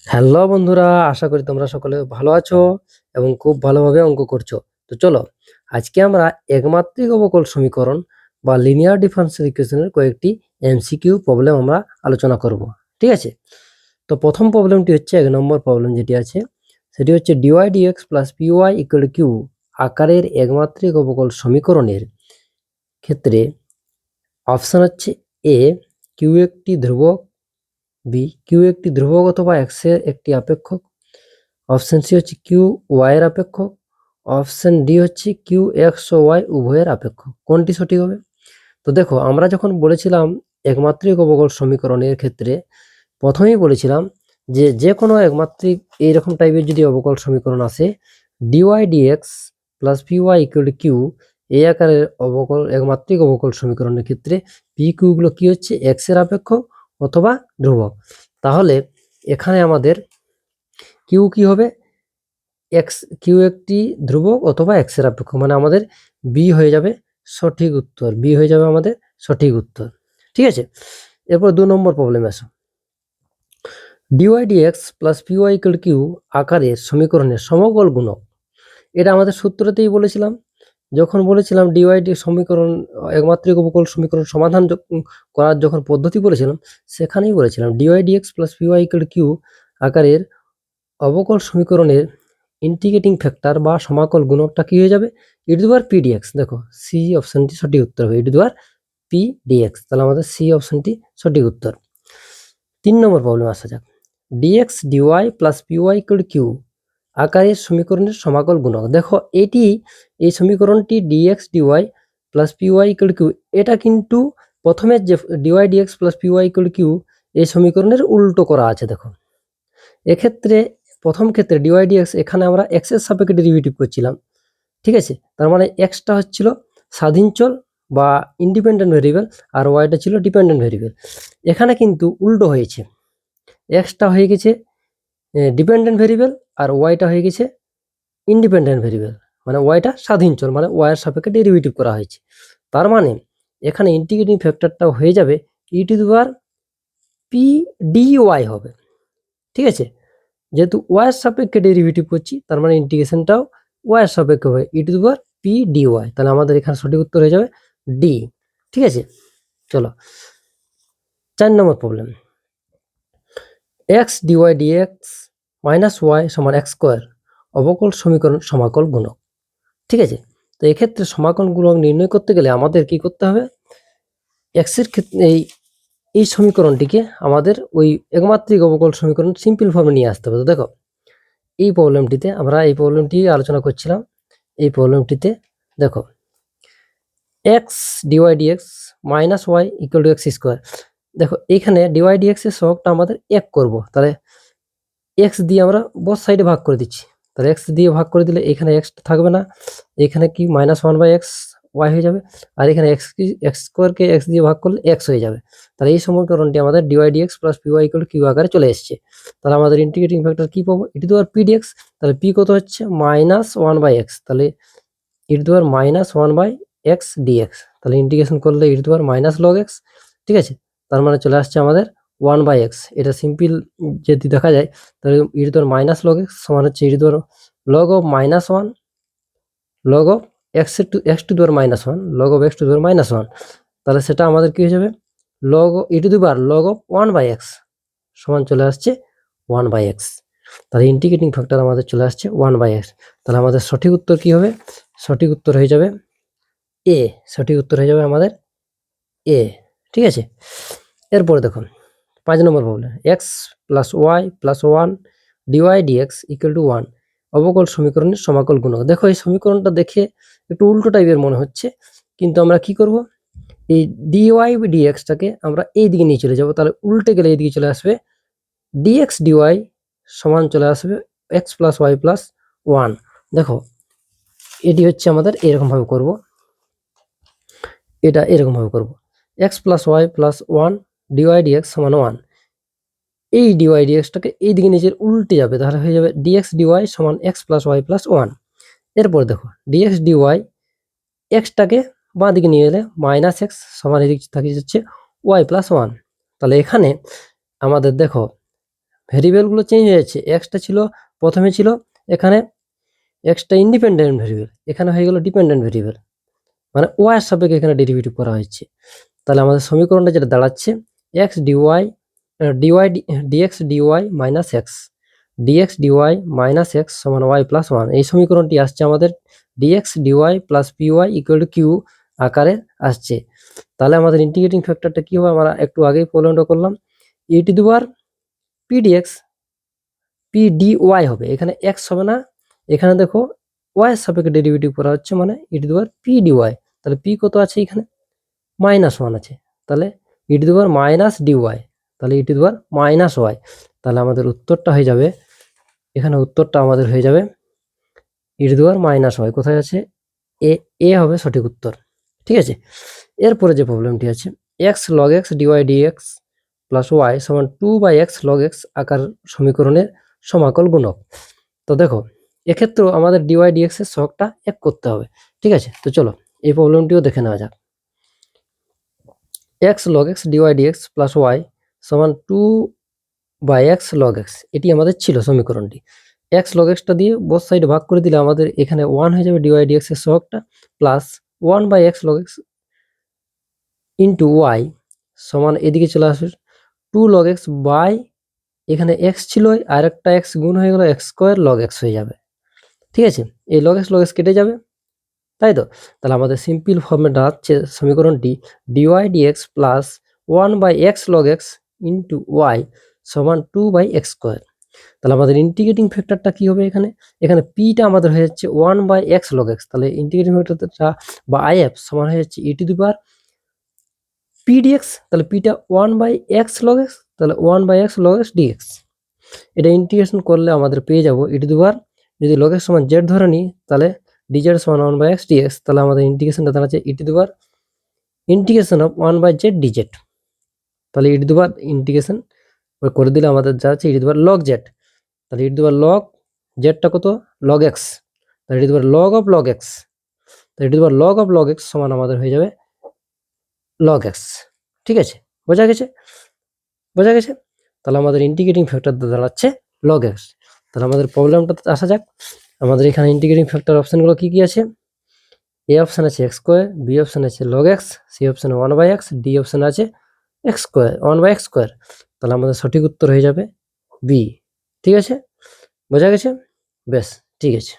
Hello বন্ধুরা, আশা করি তোমরা সকলে ভালো আছো এবং খুব ভালোভাবে অঙ্ক করছো। তো চলো, আজকে আমরা একমাত্রিক অবকল সমীকরণ বা লিনিয়ার ডিফারেনশিয়াল ইকুয়েশনের কয়েকটি এমসিকিউ প্রবলেম আমরা আলোচনা করব। ঠিক আছে? তো প্রথম প্রবলেমটি হচ্ছে 1 নম্বর প্রবলেম যেটি আছে সেটি হচ্ছে dy dx plus py equal to q আকারের একমাত্রিক অবকল সমীকরণের ক্ষেত্রে অপশন হচ্ছে এ কিউ একটি ধ্রুবক, বি কিউ একটি ধ্রুবক অথবা এক্স এর একটি আপেক্ষক, অপশন সি হচ্ছে কিউ ওয়াই এর আপেক্ষক, অপশন ডি হচ্ছে কিউ এক্স ও ওয়াই উভয়ের আপেক্ষক। কোনটি সঠিক হবে? তো দেখো, আমরা যখন বলেছিলাম একমাত্রিক অবকল সমীকরণের ক্ষেত্রে প্রথমেই বলেছিলাম যে যে কোনো একমাত্রিক এইরকম টাইপের যদি অবকল সমীকরণ আসে, dy dx plus py equal to q এই আকারের অবকল একমাত্রিক অবকল সমীকরণের ক্ষেত্রে পি কিউগুলো কি হচ্ছে এক্স এর আপেক্ষক অথবা ধ্রুবক। তাহলে এখানে আমাদের কিউ কি হবে? এক্স, কিউ একটি ধ্রুবক অথবা এক্স এর আপেক্ষক, মানে আমাদের বি হয়ে যাবে সঠিক উত্তর, বি হয়ে যাবে আমাদের সঠিক উত্তর। ঠিক আছে, এরপর 2 নম্বর প্রবলেম আসো। Dy dx plus py equal q আকারের সমীকরণের সমকল গুণক। এটা আমাদের সূত্রতেই বলেছিলাম, যখন বলেছিলাম ডিওয়াই ডি সমীকরণ একমাত্রিক অবকল সমীকরণ সমাধান করার যখন পদ্ধতি বলেছিলাম, সেখানেই বলেছিলাম dy dx plus py equal q আকারের অবকল সমীকরণের ইন্টিগ্রেটিং ফ্যাক্টর বা সমাকল গুণকটা কি হয়ে যাবে? E to the power p dx. দেখো, সি অপশনটি সঠিক উত্তর হবে, e to the power p dx. তাহলে আমাদের সি অপশনটি সঠিক উত্তর। 3 নম্বর প্রবলেম আসা যাক। Dx dy plus py equal q আকারের সমীকরণের সমাকল গুণক। দেখো, এই সমীকরণটি dx dy plus py equal q, এটা কিন্তু প্রথমে যে dy dx plus py equal q এই সমীকরণের উল্টো করা আছে। দেখো, এক্ষেত্রে প্রথম ক্ষেত্রে ডিওয়াই ডিএক্স, এখানে আমরা এক্স এর সাপেক্ষে ডেরিভেটিভ করছিলাম। ঠিক আছে, তার মানে এক্সটা হচ্ছিল স্বাধীন চল বা ইন্ডিপেন্ডেন্ট ভেরিয়েবল, আর ওয়াইটা ছিল ডিপেন্ডেন্ট ভেরিয়েবল। এখানে কিন্তু উল্টো হয়েছে, এক্সটা হয়ে গেছে ডিপেন্ডেন্ট ভেরিয়েবল আর ওয়াইটা হয়ে গেছে ইন্ডিপেন্ডেন্ট ভেরিয়েবল, মানে ওয়াইটা স্বাধীন চল, মানে ওয়াইয়ের সাপেক্ষে ডেরিভেটিভ করা হয়েছে। তার মানে এখানে ইন্টিগ্রেটিং ফ্যাক্টরটা হয়ে যাবে e to the power p d y হবে। ঠিক আছে, যেহেতু ওয়াইয়ের সাপেক্ষে ডেরিভেটিভ করছি, তার মানে ইন্টিগ্রেশনটাও ওয়াইয়ের সাপেক্ষে হবে, e to the power p d y. তাহলে আমাদের এখানে সঠিক উত্তর হয়ে যাবে ডি। ঠিক আছে, চলো 4 নম্বর problem. X dy dx minus y সমান এক্স স্কোয়ার অবকল সমীকরণ সমাকল গুণক। ঠিক আছে, তো এক্ষেত্রে সমাকল গুণক নির্ণয় করতে গেলে আমাদের কি করতে হবে? এক্সের ক্ষেত্রে এই সমীকরণটিকে আমাদের ওই একমাত্রিক অবকল সমীকরণ সিম্পল ফর্মে নিয়ে আসতে হবে। তো দেখো, এই প্রবলেমটি আলোচনা করছিলাম। এই প্রবলেমটিতে দেখো, x dy dx minus y equal to x square. দেখো, এইখানে ডিওয়াই ডিএক্স এর সহগটা আমাদের এক করব, তাহলে এক্স দিয়ে আমরা বোথ সাইডে ভাগ করে দিচ্ছি। তাহলে এক্স দিয়ে ভাগ করে দিলে এখানে এক্স থাকবে না, এখানে কি minus one by x y হয়ে যাবে, আর এখানে এক্স স্কোয়ারকে এক্স দিয়ে ভাগ করলে এক্স হয়ে যাবে। তাহলে এই সমীকরণটি আমাদের dy dx plus py equal q আকারে চলে এসছে। তাহলে আমাদের ইন্টিগ্রেটিং ফ্যাক্টর কি পাবো? E to the power p dx. তাহলে পি কত হচ্ছে? Minus one by x. তাহলে e to the power minus one by x dx. তাহলে ইন্টিগ্রেশন করলে e to the power minus log x. ঠিক আছে, তার মানে চলে আসছে আমাদের ওয়ান বাই এক্স। এটা সিম্পল যদি দেখা যায়, তাহলে e to the power minus log x সমান হচ্ছে e to the power log of minus one log of x to the power minus one log of x to the power minus one. তাহলে সেটা আমাদের কি হয়ে যাবে? Log e to the power log of one by x সমান চলে আসছে one by x. তাহলে ইন্টিগ্রেটিং ফ্যাক্টর আমাদের চলে আসছে ওয়ান বাই এক্স। তাহলে আমাদের সঠিক উত্তর কি হবে? সঠিক উত্তর হয়ে যাবে এ। সঠিক উত্তর হয়ে যাবে আমাদের এ। ঠিক আছে, এরপরে দেখুন 5 নম্বর problem. X plus y plus one dy dx equal to one অবকল সমীকরণের সমাকল গুণক। দেখো, এই সমীকরণটা দেখে একটু উল্টো টাইপের মনে হচ্ছে, কিন্তু আমরা কি করব? এই ডিওয়াই ডিএক্সটাকে আমরা এই দিকে নিয়ে চলে যাব, তাহলে উল্টে গেলে এই দিকে চলে আসবে ডিএক্স ডিওয়াই সমান চলে আসবে x plus y plus one. দেখো, এটি হচ্ছে আমাদের এরকমভাবে করব, এটা এরকমভাবে করব, x plus y plus one dy dx সমান ওয়ান। এই ডিওয়াই ডিএক্সটাকে এই দিকে নিচের উল্টে যাবে, তাহলে হয়ে যাবে ডিএক্স ডিওয়াই সমান x plus y plus one. এরপর দেখো, ডিএক্স ডিওয়াই এক্সটাকে বাঁ দিকে নিয়ে এলে মাইনাস এক্স সমান এদিকে থাকে হচ্ছে ওয়াই প্লাস ওয়ান। তাহলে এখানে আমাদের দেখো ভেরিয়েবলগুলো চেঞ্জ হয়ে যাচ্ছে। এক্সটা ছিল প্রথমে ছিল এখানে এক্সটা ইন্ডিপেন্ডেন্ট ভেরিয়েবল, এখানে হয়ে গেল ডিপেন্ডেন্ট ভেরিয়েবল, মানে ওয়াই এর সাপেক্ষে এখানে ডেরিভেটিভ করা হয়েছে। তাহলে আমাদের সমীকরণটা যেটা দাঁড়াচ্ছে x dy dy dx dy minus x dx dy minus x সমান ওয়াই প্লাস ওয়ান। এই সমীকরণটি আসছে আমাদের dx dy plus py equal to q আকারে আসছে। তাহলে আমাদের ইন্টিগ্রেটিং ফ্যাক্টরটা কি হবে, আমরা একটু আগেই প্রবলেমটা করলাম, e to the power p dx p d y হবে, এখানে এক্স হবে না, এখানে দেখো ওয়াই এর সাপেক্ষে ডেরিভেটিভ করা হচ্ছে, মানে e to the power p d y. তাহলে পি কত আছে এখানে মাইনাস ওয়ান আছে, তাহলে e to the power minus d y, তাহলে e to the power minus y. তাহলে আমাদের উত্তরটা হয়ে যাবে, এখানে উত্তরটা আমাদের হয়ে যাবে e to the power minus y. কোথায় আছে এ, এ হবে সঠিক উত্তর। ঠিক আছে, এরপরে যে প্রবলেমটি আছে x log x dy dx plus y সমান 2/x log x আকার সমীকরণের সমাকল গুণক। তো দেখো এক্ষেত্রেও আমাদের ডিওয়াই ডিএক্স এর সহগটা এক করতে হবে। ঠিক আছে, তো চলো এই প্রবলেমটিও দেখে নেওয়া যাক। x log x dy dx plus y সমান 2/x log x, এটি আমাদের ছিল সমীকরণটি। x log x টা দিয়ে বোথ সাইডে ভাগ করে দিলে আমাদের এখানে 1 হয়ে যাবে ডিওয়াই ডিএক্স এর সহগটা, plus 1/x log x into y সমান এদিকে চলে আসবে 2 log x বাই, এখানে x ছিল আর একটা x গুণ হয়ে গেল x স্কোয়ার log x হয়ে যাবে। ঠিক আছে, এই log x কেটে যাবে, তাই তো। তাহলে আমাদের সিম্পল ফর্মে দাঁড়াচ্ছে সমীকরণটি dy dx plus 1/x log x into y সমান 2/x স্কোয়ার। তাহলে আমাদের ইন্টিগ্রেটিং ফ্যাক্টরটা কি হবে, এখানে এখানে পিটা আমাদের হয়ে যাচ্ছে 1/x log x, তাহলে ইন্টিগ্রেটিং ফ্যাক্টরটা বা আইএফ সমান হয়ে যাচ্ছে e to the power p dx, তাহলে পিটা 1/x log x, তাহলে 1/x log x dx। এটা ইন্টিগ্রেশন করলে আমাদের পেয়ে যাবো ই টু দি পাওয়ার, যদি log x সমান জেড ধরে নিই তাহলে ডিজেড সমান 1/x dx, তাহলে আমাদের ইন্টিগ্রেশনটা দাঁড়াচ্ছে e to the power integration of 1/z dz। তাহলে e to the power integration করে দিলে আমাদের যাচ্ছে e to the power log z, তাহলে e to the power log জেডটা কত log x, তাহলে e to the power log of log x, তাহলে e to the power log of log x সমান আমাদের হয়ে যাবে log x। ঠিক আছে, বোঝা গেছে, বোঝা গেছে। তাহলে আমাদের ইন্টিগ্রেটিং ফ্যাক্টর দাঁড়াচ্ছে log x। তাহলে আমাদের প্রবলেমটাতে আসা যাক। আমাদের এখানে ইন্টিগ্রেটিং ফ্যাক্টর অপশনগুলো কি কি আছে, এ অপশন আছে এক্স স্কোয়ার, বি অপশন আছে log x, সি অপশনে 1/x, ডি অপশন আছে এক্স স্কোয়ার 1/x স্কোয়ার। তাহলে আমাদের সঠিক উত্তর হয়ে যাবে বি। ঠিক আছে, বোঝা গেছে, বেশ ঠিক আছে।